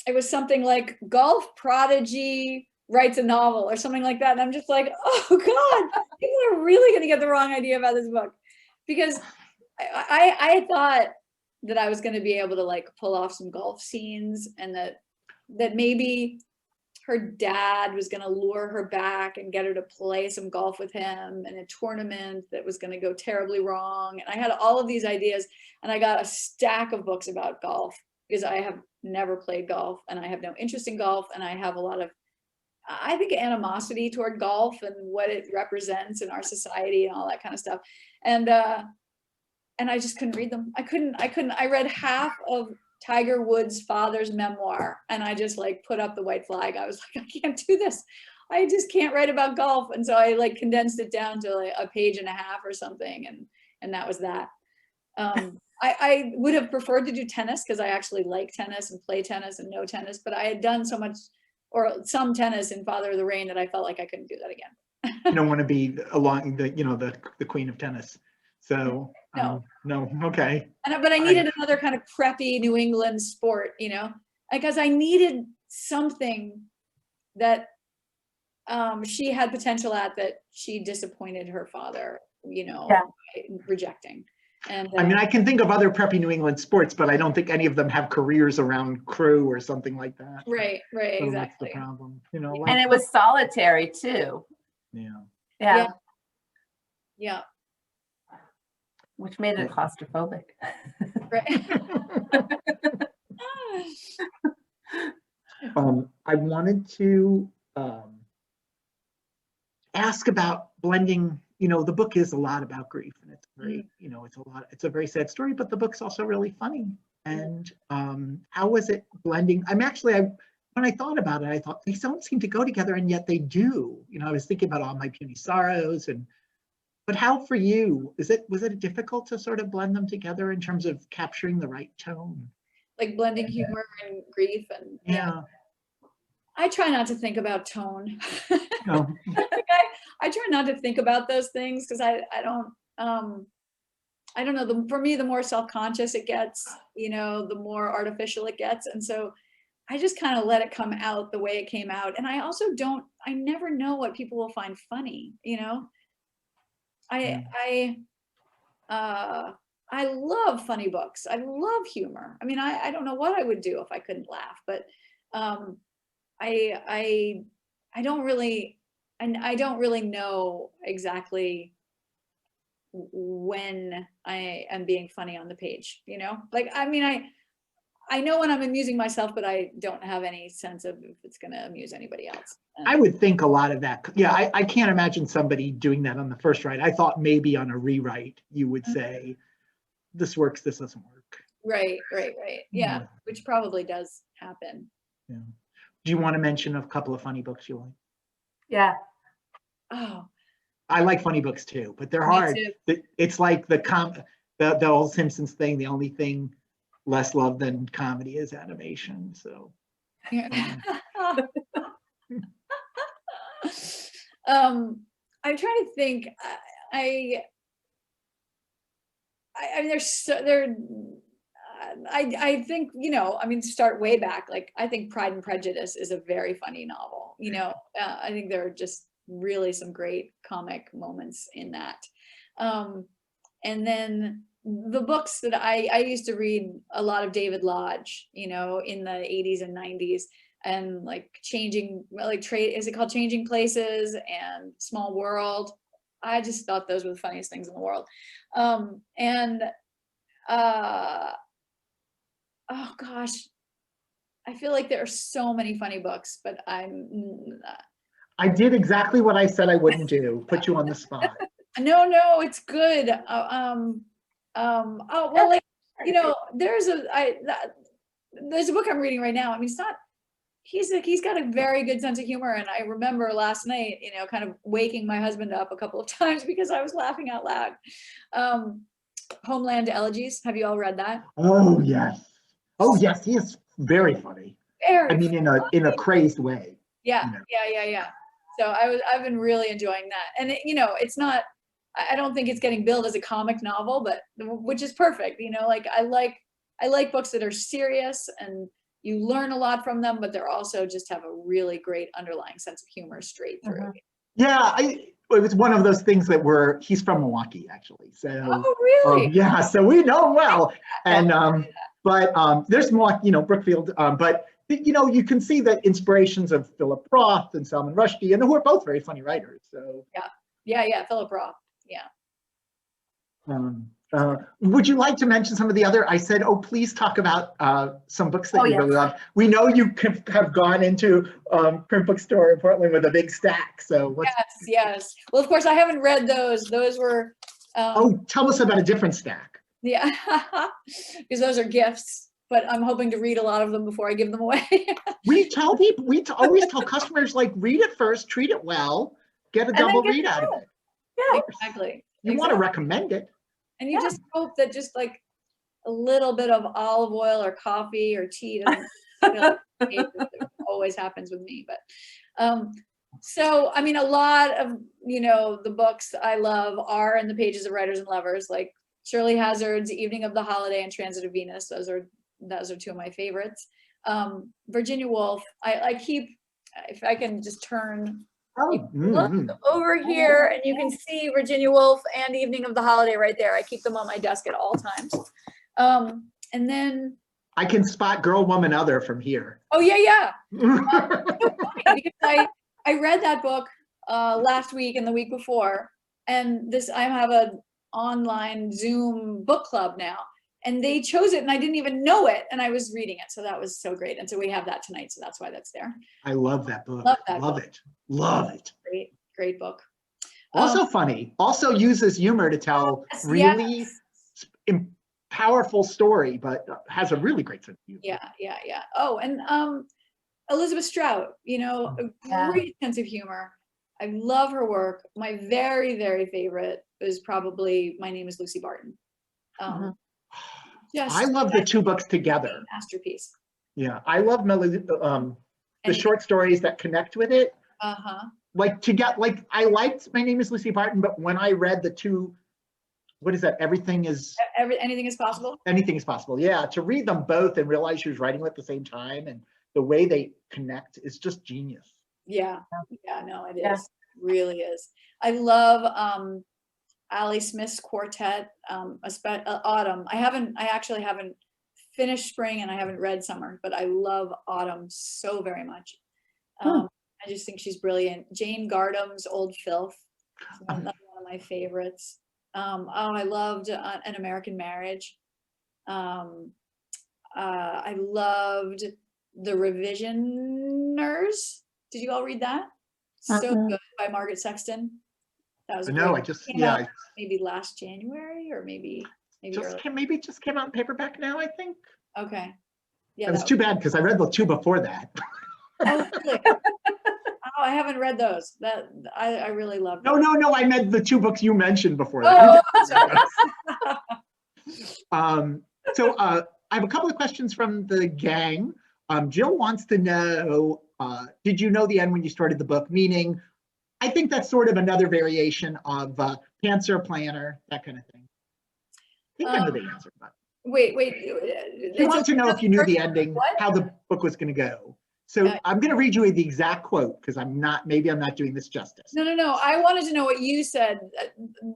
it was something like golf prodigy writes a novel or something like that, and I'm just like, oh God, people are really going to get the wrong idea about this book, because I thought that I was going to be able to like pull off some golf scenes, and that maybe her dad was going to lure her back and get her to play some golf with him in a tournament that was going to go terribly wrong. And I had all of these ideas, and I got a stack of books about golf, because I have never played golf and I have no interest in golf. And I have a lot of, I think, animosity toward golf and what it represents in our society and all that kind of stuff. And I just couldn't read them. I couldn't. I read half of Tiger Woods' father's memoir, and I just like put up the white flag. I was like, I can't do this. I just can't write about golf. And so I like condensed it down to like a page and a half or something, and that was that. I would have preferred to do tennis because I actually like tennis and play tennis and know tennis, but I had done so much or some tennis in Father of the Rain that I felt like I couldn't do that again. You don't want to be along the, the queen of tennis. So, No. no, okay. But I needed another kind of preppy New England sport, because I needed something that she had potential at that she disappointed her father, by rejecting. And I mean, I can think of other preppy New England sports, but I don't think any of them have careers around crew or something like that. Right, So exactly. that's the problem, like, and it was solitary too. Yeah. Yeah. Which made it claustrophobic. Right. I wanted to ask about blending. The book is a lot about grief, and it's very, it's a very sad story, but the book's also really funny. And how was it blending? When I thought about it, I thought they don't seem to go together, and yet they do. I was thinking about All My Puny Sorrows, but how for you, was it difficult to sort of blend them together in terms of capturing the right tone? Like blending humor and grief and yeah. I try not to think about tone. No. I try not to think about those things because I don't know. For me, the more self-conscious it gets, the more artificial it gets. And so I just kind of let it come out the way it came out. And I also I never know what people will find funny, I love funny books. I love humor. I mean, I don't know what I would do if I couldn't laugh, but I don't really, and I don't really know exactly when I am being funny on the page, like, I mean, I know when I'm amusing myself, but I don't have any sense of if it's going to amuse anybody else. I would think a lot of that. Yeah, I can't imagine somebody doing that on the first write. I thought maybe on a rewrite, you would say, this works, this doesn't work. Right. Yeah, which probably does happen. Yeah. Do you want to mention a couple of funny books you like? Yeah. Oh. I like funny books too, but they're hard. It's like the old Simpsons thing, the only thing less loved than comedy is animation. So I'm trying to think. I think, start way back. Like, I think Pride and Prejudice is a very funny novel. I think there are just really some great comic moments in that. And then the books that I used to read a lot of David Lodge, in the 80s and 90s, and like is it called Changing Places and Small World? I just thought those were the funniest things in the world. Oh gosh, I feel like there are so many funny books, but I did exactly what I said I wouldn't do, put you on the spot. No, it's good. Well, like, there's a book I'm reading right now. I mean, it's not, he's got a very good sense of humor. And I remember last night, kind of waking my husband up a couple of times because I was laughing out loud. Homeland Elegies. Have you all read that? Oh, yes. He is very funny. In a crazed way. Yeah. So I've been really enjoying that. And it's not, I don't think it's getting billed as a comic novel, but which is perfect. Like, I like books that are serious and you learn a lot from them, but they're also just have a really great underlying sense of humor straight through. Yeah, it was one of those things that he's from Milwaukee, actually. So, oh, really? Yeah, so we know him well. And but there's more, Brookfield, but you can see the inspirations of Philip Roth and Salman Rushdie, and who are both very funny writers. So yeah, Philip Roth. Yeah. Would you like to mention some of the other? I said, please talk about some books that you really love. We know you have gone into print bookstore in Portland with a big stack. So yes. Well, of course, I haven't read those. Those were. Tell us about a different stack. Yeah, because those are gifts. But I'm hoping to read a lot of them before I give them away. We tell people. Always tell customers, like, read it first, treat it well, get a double read out of it. Yeah, exactly. You want to recommend it. And you just hope that just like a little bit of olive oil or coffee or tea doesn't feel like it always happens with me. But so I mean, a lot of the books I love are in the pages of Writers and Lovers, like Shirley Hazard's Evening of the Holiday and Transit of Venus. Those are two of my favorites. Virginia Woolf, I keep, if I can just turn look over here, and you can see Virginia Woolf and Evening of the Holiday right there. I keep them on my desk at all times. And then I can spot Girl, Woman, Other from here. Oh yeah. Because I read that book last week and the week before, and I have an online Zoom book club now, and they chose it and I didn't even know it, and I was reading it, so that was so great. And so we have that tonight, so that's why that's there. I love that book. Love it. Great book. Also funny. Also uses humor to tell really powerful story, but has a really great sense of humor. Yeah. Oh, and Elizabeth Strout, a great sense of humor. I love her work. My very, very favorite is probably My Name is Lucy Barton. I love the two books together. Masterpiece. Yeah, I love the short stories that connect with it. I liked My Name is Lucy Barton, but when I read the two, what is that? Anything is Possible? Anything is Possible. Yeah, to read them both and realize she was writing at the same time, and the way they connect is just genius. Yeah, no, it is. It really is. I love Ali Smith's quartet, Autumn. I actually haven't finished Spring, and I haven't read Summer, but I love Autumn so very much. I just think she's brilliant. Jane Gardam's Old Filth, that's one of my favorites. I loved An American Marriage. I loved The Revisioners. Did you all read that? So good, by Margaret Sexton. That was great. Maybe last January, or maybe just came out in paperback now, I think. Okay. Yeah. It was too bad because I read the two before that. Oh, really? Oh, I haven't read those. That I really love. No, I meant the two books you mentioned before that. So I have a couple of questions from the gang. Jill wants to know, did you know the end when you started the book? Meaning, I think that's sort of another variation of Pantser, Planner, that kind of thing. I think I know the answer, but. Wait. She wants to know if you knew the ending, how the book was going to go. So I'm going to read you the exact quote because maybe I'm not doing this justice. No. I wanted to know what you said,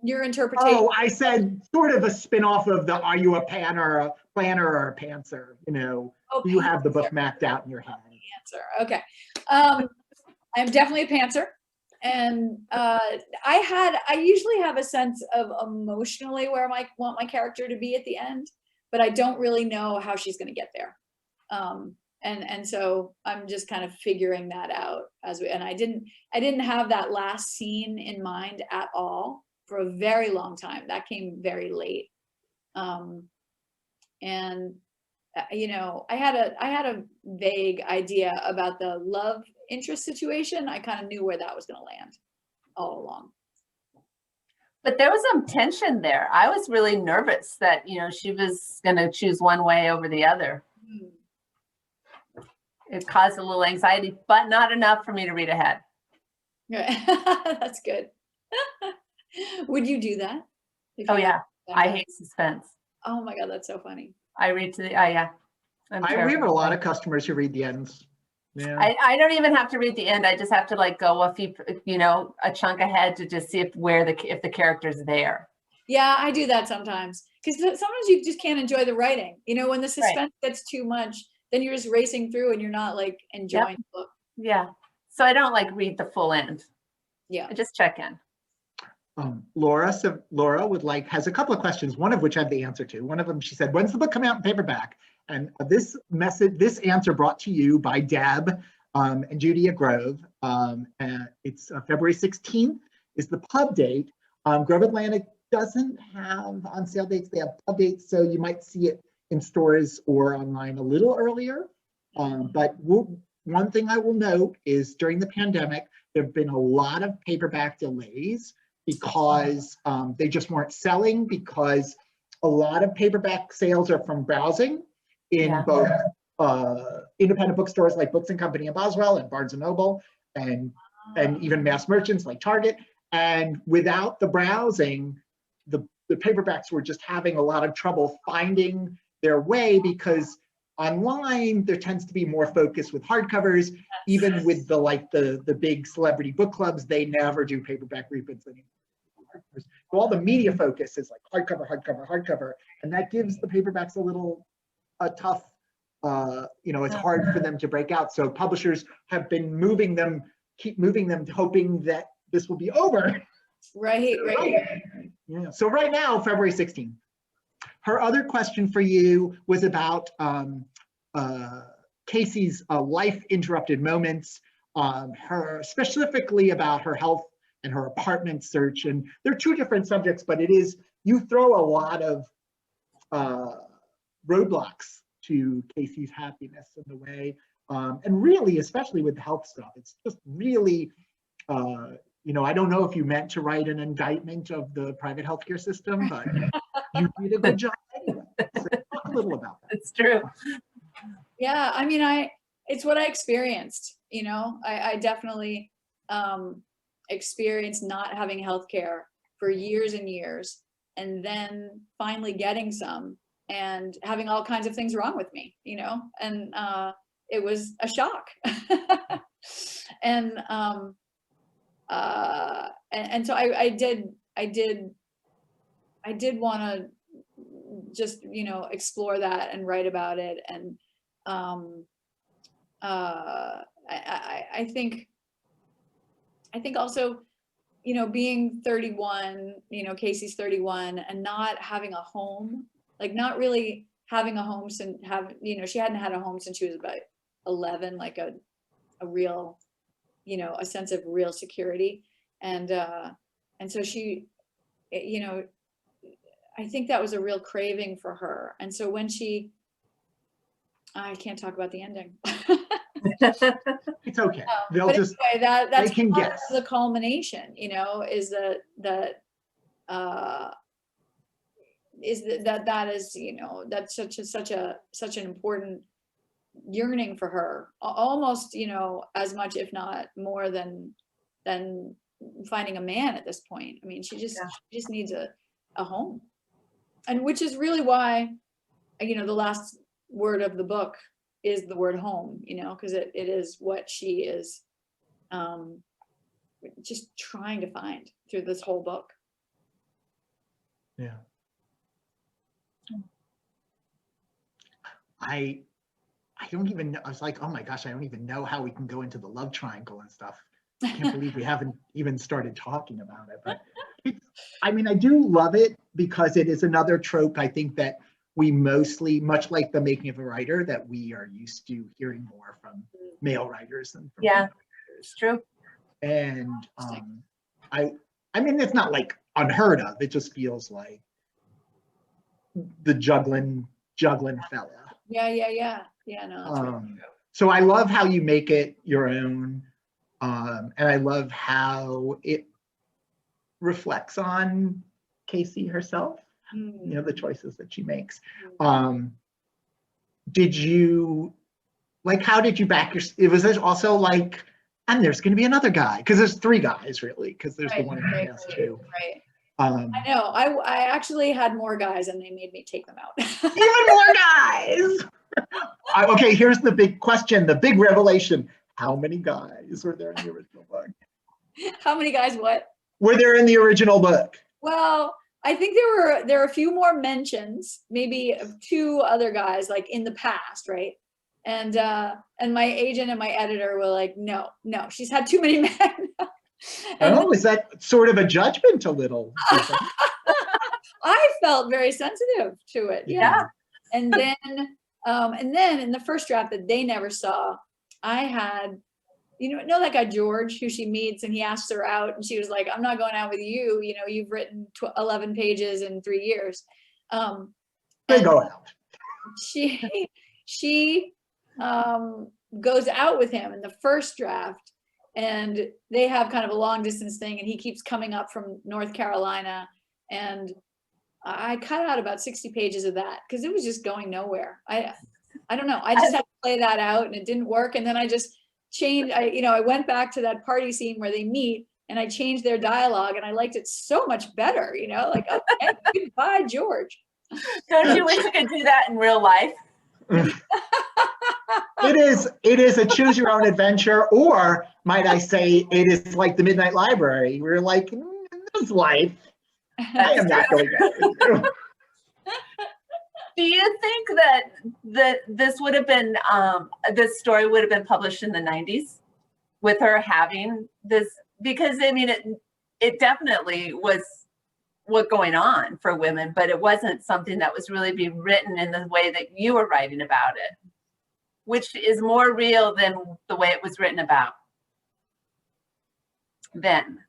your interpretation. Oh, I said sort of a spin-off of the Are You a Planner or a Pantser? Do you have the book mapped out in your head? Pantser. Okay. I'm definitely a Pantser. And I usually have a sense of emotionally where I want my character to be at the end, but I don't really know how she's going to get there. And so I'm just kind of figuring that out and I didn't have that last scene in mind at all for a very long time. That came very late. And I had a vague idea about the love interest situation. I kind of knew where that was going to land all along. But there was some tension there. I was really nervous that, she was going to choose one way over the other. It caused a little anxiety, but not enough for me to read ahead. That's good. Would you do that? Oh yeah, I hate suspense. Oh my God, that's so funny. I read we have a lot of customers who read the ends. Yeah. I don't even have to read the end. I just have to go a few, a chunk ahead to just see if the character's there. Yeah, I do that sometimes because sometimes you just can't enjoy the writing. When the suspense gets too much, then you're just racing through and you're not enjoying the book. Yeah. So I don't read the full end. Yeah. I just check in. Laura has a couple of questions, one of which I have the answer to. One of them, she said, when's the book coming out in paperback? And this answer brought to you by Deb and Judy Grove. It's February 16th is the pub date. Grove Atlantic doesn't have on sale dates. They have pub dates, so you might see it in stores or online a little earlier. But one thing I will note is during the pandemic, there have been a lot of paperback delays. because they just weren't selling, because a lot of paperback sales are from browsing in both independent bookstores like Books and Company and Boswell and Barnes and Noble, and even mass merchants like Target. And without the browsing, the paperbacks were just having a lot of trouble finding their way, because online there tends to be more focus with hardcovers. Even with the big celebrity book clubs, they never do paperback reprints anymore. So all the media focus is like hardcover, hardcover, hardcover, and that gives the paperbacks a tough, it's hard for them to break out. So publishers have been keep moving them, hoping that this will be over. Right. Yeah. So right now, February 16th. Her other question for you was about Casey's life interrupted moments, specifically about her health and her apartment search. And they're two different subjects, but you throw a lot of roadblocks to Casey's happiness in the way. And really, especially with the health stuff, it's just really, I don't know if you meant to write an indictment of the private healthcare system, but you did a good job anyway. So talk a little about that. It's true. Yeah, I mean, it's what I experienced. I definitely experienced not having healthcare for years and years, and then finally getting some and having all kinds of things wrong with me, and it was a shock. And so I did want to just explore that and write about it. And I think also being 31, Casey's 31, and not having a home, like not really having a home since she hadn't had a home since she was about 11, like a real, a sense of real security. And so she, I think that was a real craving for her. And so when I can't talk about the ending. It's okay. They'll but just, anyway, that's they can part guess. of the culmination, is that is, that's such an important yearning for her, almost, as much, if not more than finding a man at this point. I mean, she just needs a home. And which is really why, the last word of the book is the word home, because it is what she is just trying to find through this whole book. Yeah. I don't even know. I was like, oh my gosh, I don't even know how we can go into the love triangle and stuff. I can't believe we haven't even started talking about it. But I do love it, because it is another trope, I think, that we mostly, much like The Making of a Writer, that we are used to hearing more from male writers than from female writers. It's true. And I mean, it's not like unheard of. It just feels like the juggling fella. Yeah. No, that's right. So I love how you make it your own. And I love how it reflects on Casey herself, the choices that she makes. Did you, how did you back it was also like, and there's going to be another guy, because there's 3 guys really, because there's the one in the cast too. Right. I know. I actually had more guys, and they made me take them out. Even more guys. Okay, here's the big question, the big revelation. How many guys were there in the original book? How many guys what? Were there in the original book? Well, I think there are a few more mentions, maybe 2 other guys, like in the past, right? And my agent and my editor were like, no, she's had too many men. Is that sort of a judgment a little? I felt very sensitive to it. Yeah. And then in the first draft that they never saw, I had, that guy George, who she meets, and he asks her out, and she was like, I'm not going out with you. You've written 11 pages in 3 years. They go out. She goes out with him in the first draft, and they have kind of a long distance thing, and he keeps coming up from North Carolina, and I cut out about 60 pages of that because it was just going nowhere. I don't know. I just had to play that out, and it didn't work. And then I just changed. I went back to that party scene where they meet, and I changed their dialogue, and I liked it so much better. Like, okay, goodbye, George. Don't you wish you could do that in real life? It is a choose your own adventure, or might I say, it is like the Midnight Library. We're like, in this life, I am not going to go with you. Do you think that this would have been this story would have been published in the 90s with her having this? Because I mean, it definitely was what's going on for women, but it wasn't something that was really being written in the way that you were writing about it, which is more real than the way it was written about then.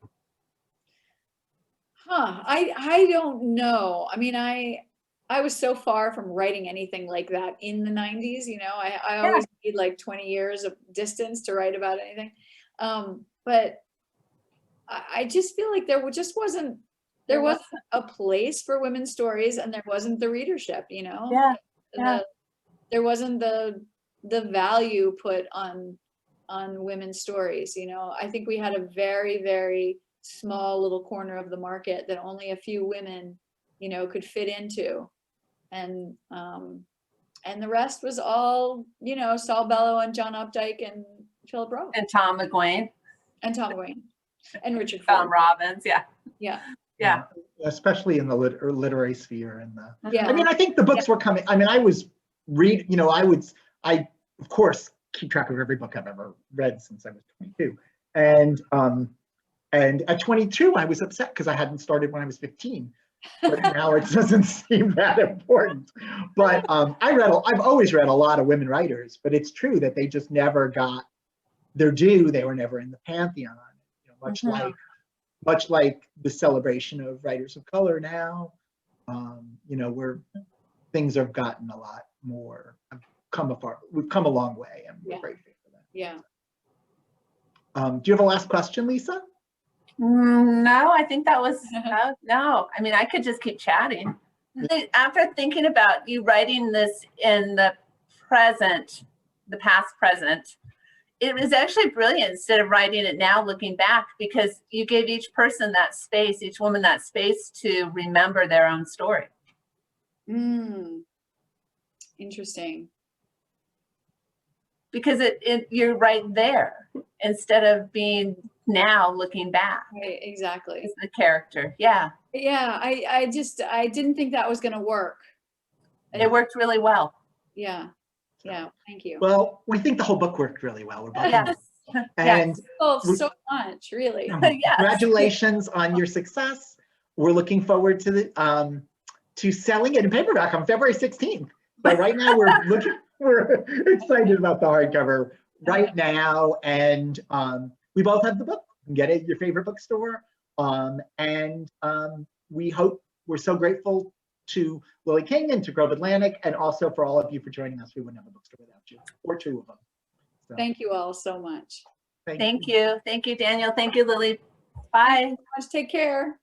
I don't know. I mean, I was so far from writing anything like that in the 90s. I always need like 20 years of distance to write about anything. But I just feel like there wasn't a place for women's stories, and there wasn't the readership, there wasn't the value put on women's stories. I think we had a very, very small little corner of the market that only a few women, could fit into. And the rest was all, Saul Bellow and John Updike and Philip Roth. And Tom McGuane. And Richard Tom Ford. Robbins, Yeah. Especially in the literary sphere. And Yeah. I mean, I think the books were coming. I mean, I of course keep track of every book I've ever read since I was 22. And at 22, I was upset because I hadn't started when I was 15. But now it doesn't seem that important. But I've always read a lot of women writers, but it's true that they just never got their due. They were never in the pantheon, much like the celebration of writers of color now, where things have gotten a lot more, we've come a long way, and we're grateful for that. Yeah. Do you have a last question, Lisa? No, I think that was, no. I mean, I could just keep chatting. After thinking about you writing this in the present, the past present, it was actually brilliant instead of writing it now looking back, because you gave each person that space, each woman that space to remember their own story. Interesting. Because you're right there instead of being now looking back. Right, exactly. It's the character. Yeah. Yeah, I didn't think that was going to work. It worked really well. Yeah. Yeah, thank you. Well, we think the whole book worked really well. We're both Yes. and so much, really. Yes. Congratulations on your success. We're looking forward to selling it in paperback on February 16th. But right now we're excited about the hardcover right now, and we both have the book. You can get it at your favorite bookstore. We're so grateful to Lily King and to Grove Atlantic, and also for all of you for joining us. We wouldn't have a bookstore without you, or two of them. So, Thank you all so much. Thank you. Thank you, Daniel. Thank you, Lily. Bye. Take care.